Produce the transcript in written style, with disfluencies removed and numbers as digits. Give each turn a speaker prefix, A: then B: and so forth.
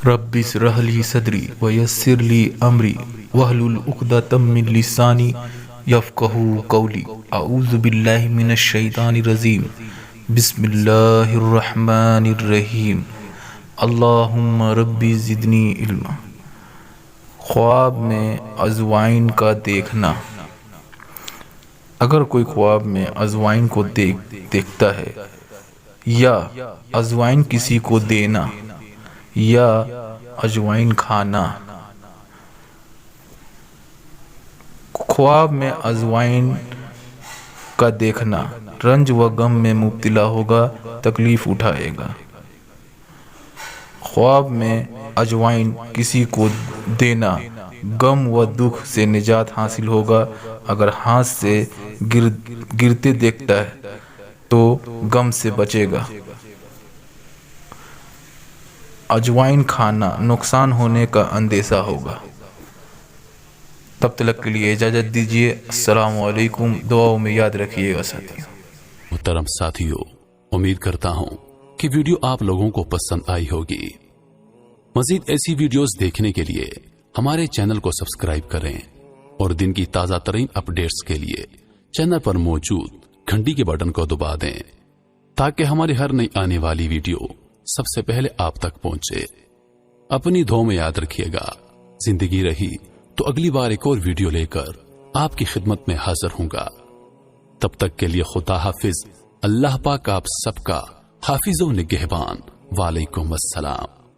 A: رب اشرح لی صدری ویسر لی امری واحلل عقدۃ من لسانی یفقہوا قولی اعوذ باللہ من الشیطان الرجیم بسم اللہ الرحمن الرحیم اللہم ربی زدنی علما۔ خواب میں اجوائن کا دیکھنا۔ اگر کوئی خواب میں اجوائن کو دیکھتا ہے یا اجوائن کسی کو دینا یا اجوائن کھانا۔ خواب میں اجوائن کا دیکھنا رنج و غم میں مبتلا ہوگا، تکلیف اٹھائے گا۔ خواب میں اجوائن کسی کو دینا غم و دکھ سے نجات حاصل ہوگا۔ اگر ہاتھ سے گرتے دیکھتا ہے تو غم سے بچے گا۔ اجوائن کھانا نقصان ہونے کا اندیشہ ہوگا۔ تب تک کے لیے اجازت دیجیے۔ السلام علیکم۔ دعاؤں میں یاد رکھیے گا ساتھیوں۔
B: محترم ساتھیوں، امید کرتا ہوں کہ ویڈیو آپ لوگوں کو پسند آئی ہوگی۔ مزید ایسی ویڈیوز دیکھنے کے لیے ہمارے چینل کو سبسکرائب کریں اور دن کی تازہ ترین اپڈیٹس کے لیے چینل پر موجود گھنٹی کے بٹن کو دبا دیں تاکہ ہماری ہر نئی آنے والی ویڈیو سب سے پہلے آپ تک پہنچے۔ اپنی دعاؤں میں یاد رکھیے گا۔ زندگی رہی تو اگلی بار ایک اور ویڈیو لے کر آپ کی خدمت میں حاضر ہوں گا۔ تب تک کے لیے خدا حافظ۔ اللہ پاک آپ سب کا حافظ و نگہبان۔ وعلیکم السلام۔